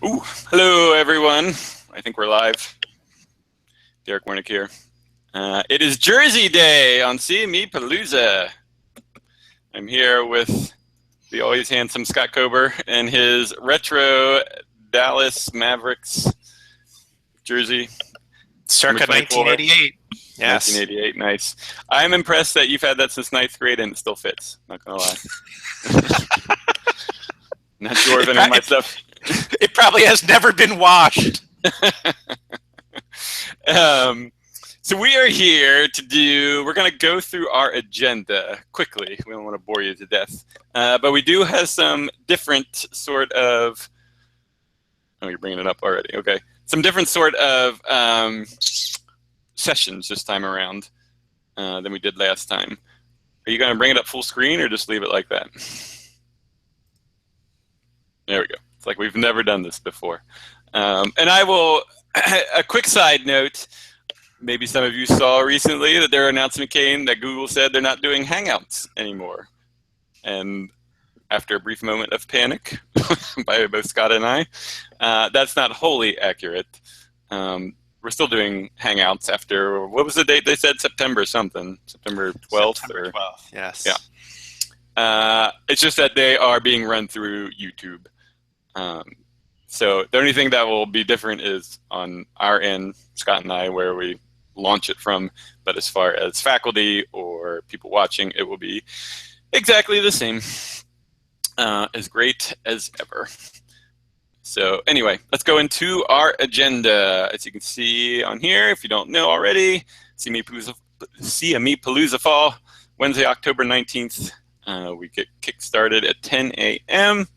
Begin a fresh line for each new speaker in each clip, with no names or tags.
Ooh, hello everyone. I think we're live. Derek Wernick here. It is Jersey Day on CMEpalooza. I'm here with the always handsome Scott Kober and his retro Dallas Mavericks jersey.
Circa 1988. Yes.
1988, nice. I'm impressed that you've had that since 9th grade and it still fits. Not gonna lie. Not Jordan and my stuff.
It probably has never been washed.
So we are here we're going to go through our agenda quickly. We don't want to bore you to death. But we do have some different sort of, oh, you're bringing it up already. Okay. Some different sort of sessions this time around than we did last time. Are you going to bring it up full screen or just leave it like that? There we go. It's like we've never done this before. And I will, a quick side note, maybe some of you saw recently that their announcement came that Google said they're not doing Hangouts anymore. And after a brief moment of panic by both Scott and I, that's not wholly accurate. We're still doing Hangouts after, what was the date they said? September something. September 12th?
September 12th, yes.
Yeah. It's just that they are being run through YouTube. So the only thing that will be different is on our end, Scott and I, where we launch it from. But as far as faculty or people watching, it will be exactly the same. As great as ever. So anyway, let's go into our agenda. As you can see on here, if you don't know already, CMEpalooza Fall, Wednesday, October 19th. We get kick-started at 10 a.m.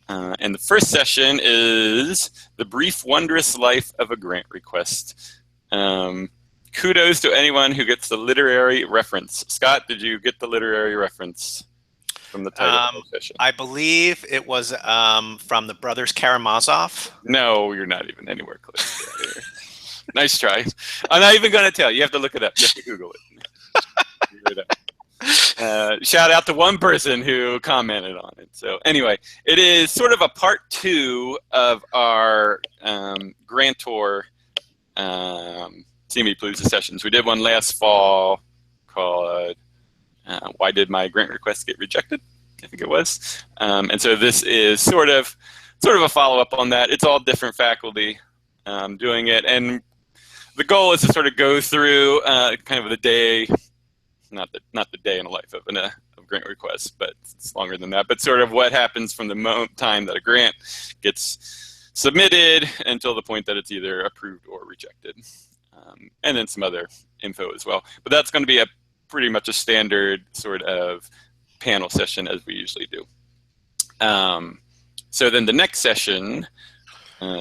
And the first session is The Brief Wondrous Life of a Grant Request. Kudos to anyone who gets the literary reference. Scott, did you get the literary reference from the title of the session?
I believe it was from the Brothers Karamazov.
No, you're not even anywhere close to that here. Nice try. I'm not even going to tell you. You have to look it up. You have to Google it. Shout out to one person who commented on it. So anyway, it is sort of a part 2 of our grantor CMEpalooza sessions. We did one last fall called Why Did My Grant Request Get Rejected? I think it was. And so this is sort of a follow-up on that. It's all different faculty doing it. And the goal is to sort of go through kind of the day, not the day in the life of a grant request, but it's longer than that. But sort of what happens from the time that a grant gets submitted until the point that it's either approved or rejected. And then some other info as well. But that's going to be pretty much a standard sort of panel session as we usually do. So then the next session,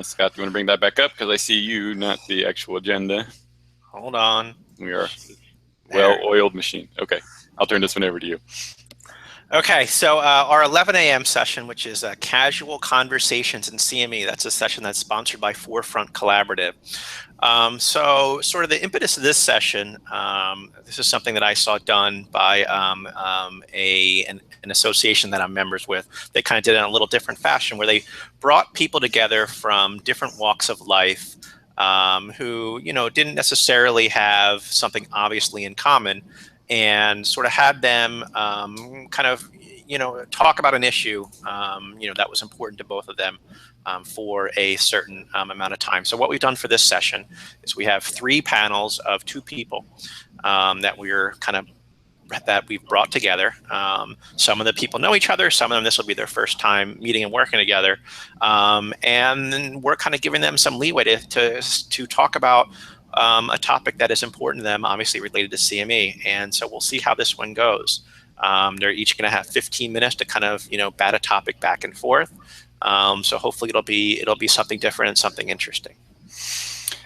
Scott, do you want to bring that back up? Because I see you, not the actual agenda.
Hold on.
We are well-oiled machine. Okay, I'll turn this one over to you. Okay,
so our 11 a.m. session, which is Casual Conversations in CME, that's a session that's sponsored by Forefront Collaborative. So sort of the impetus of this session, this is something that I saw done by an association that I'm members with. They kind of did it in a little different fashion where they brought people together from different walks of life who, didn't necessarily have something obviously in common, and sort of had them kind of, talk about an issue, that was important to both of them for a certain amount of time. So what we've done for this session is we have 3 panels of 2 people that we've brought together. Some of the people know each other. Some of them, this will be their first time meeting and working together. And we're kind of giving them some leeway to talk about a topic that is important to them, obviously related to CME. And so we'll see how this one goes. They're each going to have 15 minutes to kind of, bat a topic back and forth. So hopefully it'll be something different and something interesting.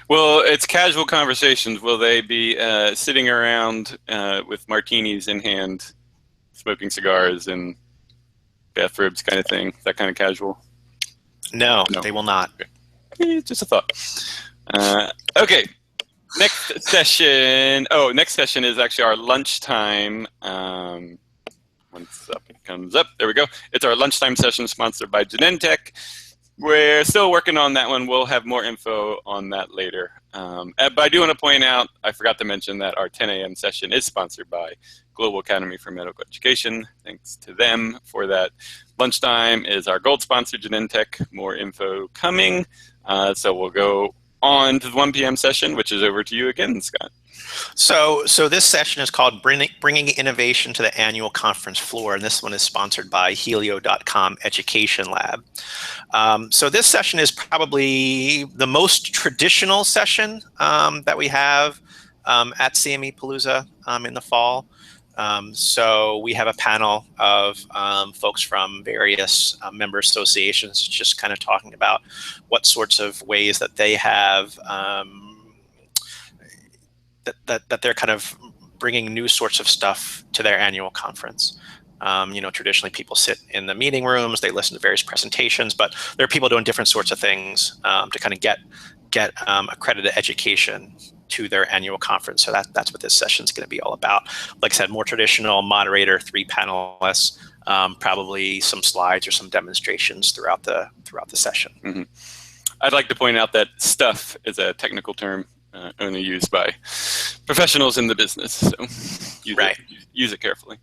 Well, it's casual conversations. Will they be sitting around with martinis in hand, smoking cigars and bathrobes kind of thing? Is that kind of casual?
No, they will not.
Okay. Just a thought. Okay. Next session. Oh, next session is actually our lunchtime. Once it comes up, there we go. It's our lunchtime session sponsored by Genentech. We're still working on that one. We'll have more info on that later. But I do want to point out, I forgot to mention that our 10 a.m. session is sponsored by Global Academy for Medical Education. Thanks to them for that. Lunchtime is our gold sponsor, Genentech. More info coming. So we'll go on to the 1 p.m. session, which is over to you again, Scott.
So this session is called Bringing Innovation to the Annual Conference Floor, and this one is sponsored by Helio.com Education Lab. So this session is probably the most traditional session that we have at CMEpalooza in the fall. So we have a panel of folks from various member associations just kind of talking about what sorts of ways that they have that they're kind of bringing new sorts of stuff to their annual conference. Traditionally people sit in the meeting rooms, they listen to various presentations, but there are people doing different sorts of things to kind of get accredited education to their annual conference. So that's what this session is going to be all about. Like I said, more traditional moderator, 3 panelists, probably some slides or some demonstrations throughout the session.
Mm-hmm. I'd like to point out that stuff is a technical term only used by professionals in the business, so use it carefully.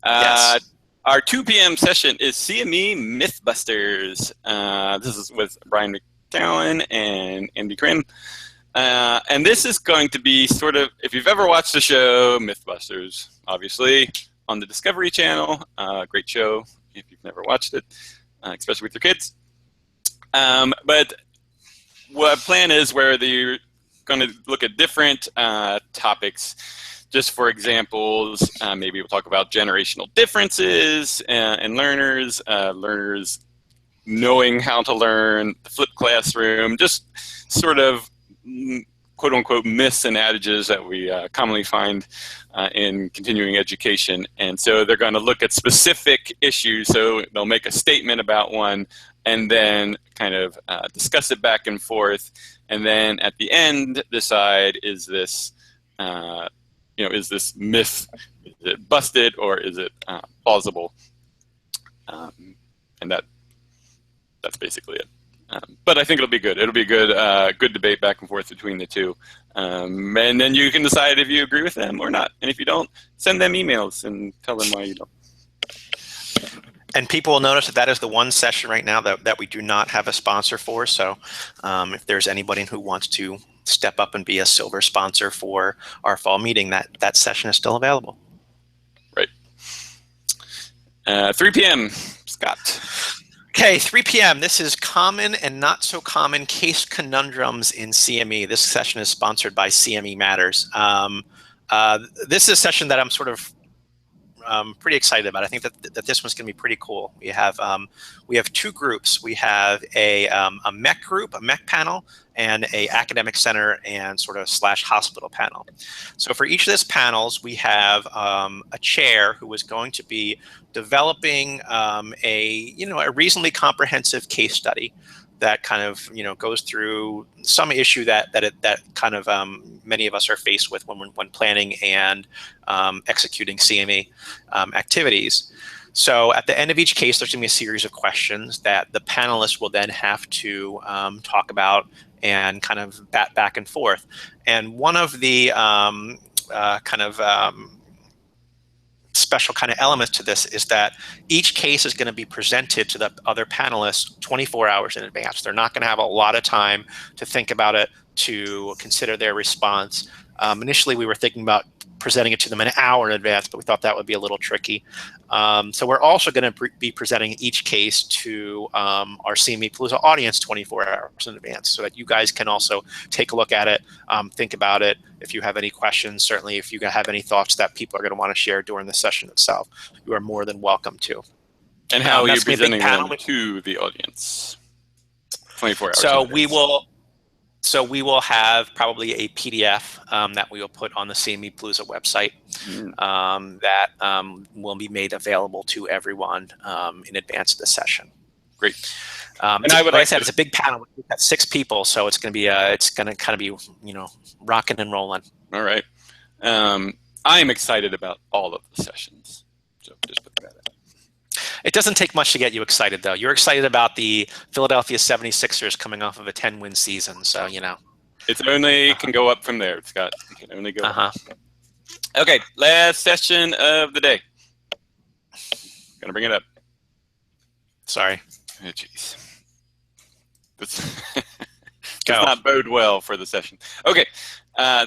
Yes.
Our 2 p.m. session is CME Mythbusters. This is with Brian McCowan and Andy Krim. And this is going to be sort of, if you've ever watched the show Mythbusters, obviously, on the Discovery Channel, great show if you've never watched it, especially with your kids. But what plan is where you're going to look at different topics. Just for examples, maybe we'll talk about generational differences in learners, learners knowing how to learn, the flipped classroom, just sort of quote-unquote myths and adages that we commonly find in continuing education. And so they're going to look at specific issues. So they'll make a statement about one and then kind of discuss it back and forth. And then at the end, decide, is this is this myth, is it busted, or is it plausible? And that's basically it. But I think it'll be good. It'll be good debate back and forth between the two. And then you can decide if you agree with them or not. And if you don't, send them emails and tell them why you don't.
And people will notice that is the one session right now that we do not have a sponsor for. So if there's anybody who wants to step up and be a silver sponsor for our fall meeting, that session is still available.
Right. 3 p.m., Scott.
Okay, 3 p.m. This is Common and Not So Common Case Conundrums in CME. This session is sponsored by CME Matters. This is a session that I'm sort of pretty excited about. I think that this one's going to be pretty cool. We have 2 groups. We have a MEC group, a MEC panel, and a academic center and sort of / hospital panel. So for each of these panels, we have a chair who is going to be developing a reasonably comprehensive case study that kind of goes through some issue that kind of many of us are faced with when planning and executing CME activities. So at the end of each case, there's going to be a series of questions that the panelists will then have to talk about and kind of bat back and forth. And one of the special kind of elements to this is that each case is going to be presented to the other panelists 24 hours in advance. They're not going to have a lot of time to think about it, to consider their response. Initially, we were thinking about presenting it to them an hour in advance, but we thought that would be a little tricky. So we're also going to be presenting each case to our CMEpalooza audience 24 hours in advance so that you guys can also take a look at it, think about it. If you have any questions, certainly if you have any thoughts that people are going to want to share during the session itself, you are more than welcome to.
And how are you presenting them to the audience? 24 hours.
So we will have probably a PDF that we will put on the CMEpalooza website that will be made available to everyone in advance of the session.
Great.
And like I said, it's a big panel. We've got 6 people, so it's going to be kind of be rocking and rolling.
All right. I am excited about all of the sessions. So just put that out.
It doesn't take much to get you excited, though. You're excited about the Philadelphia 76ers coming off of a 10-win season, so you know.
It's only can go up from there, Scott. It can only go up. Okay, last session of the day. Gonna bring it up.
Sorry.
Oh, jeez. This does not bode well for the session. Okay,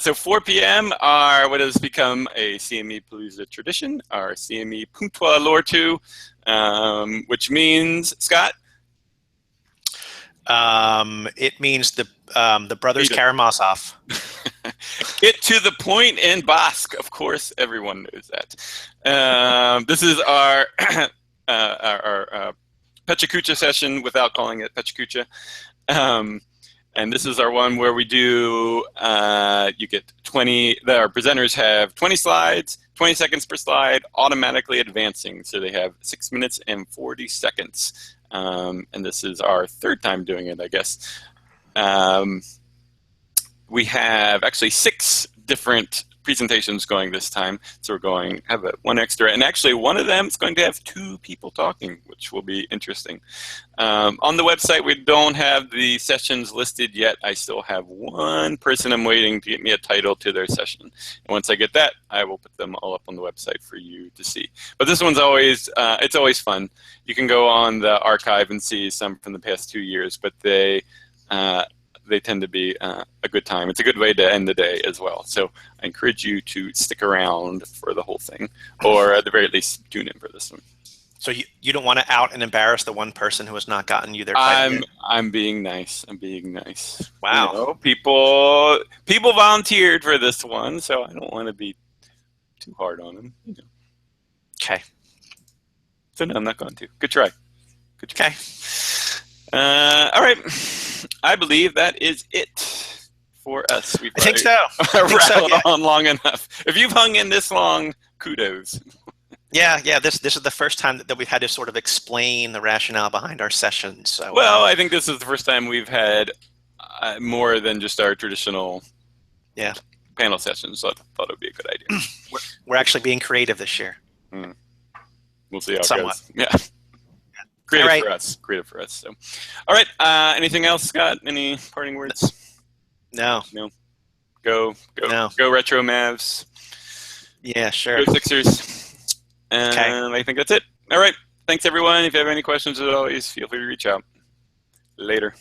so 4 p.m. are what has become a CMEpalooza tradition, our CME Punctua Lortu, which means, Scott?
It means the brothers Karamazov.
Get to the point in Basque. Of course, everyone knows that. This is our Pechakucha session without calling it Pechakucha. And this is our one where we do, you get 20, our presenters have 20 slides, 20 seconds per slide, automatically advancing. So they have 6 minutes and 40 seconds. And this is our third time doing it, I guess. We have actually 6 different presentations going this time. So we're going have one extra. And actually one of them is going to have 2 people talking, which will be interesting. On the website, we don't have the sessions listed yet. I still have 1 person I'm waiting to get me a title to their session. And once I get that, I will put them all up on the website for you to see. But this one's always, it's always fun. You can go on the archive and see some from the past 2 years, but they tend to be a good time. It's a good way to end the day as well. So I encourage you to stick around for the whole thing, or at the very least, tune in for this one.
So you don't want to out and embarrass the one person who has not gotten you their title.
I'm being nice. I'm being nice.
Wow.
You know, people volunteered for this one, so I don't want to be too hard on them. You know.
Okay.
So no, I'm not going to. Good try. Good try.
Okay.
All right. I believe that is it for us.
I think so.
Rattled on long enough. If you've hung in this long, kudos.
Yeah. This is the first time that we've had to sort of explain the rationale behind our sessions. So,
well, I think this is the first time we've had more than just our traditional panel sessions. So I thought it would be a good idea.
We're actually being creative this year.
We'll see how
Somewhat.
it goes. Yeah. Creative for us. Creative for us. So, all right. Anything else, Scott? Any parting words?
No.
Go Retro Mavs.
Yeah, sure.
Go Sixers. And I think that's it. All right. Thanks, everyone. If you have any questions, as always, feel free to reach out. Later.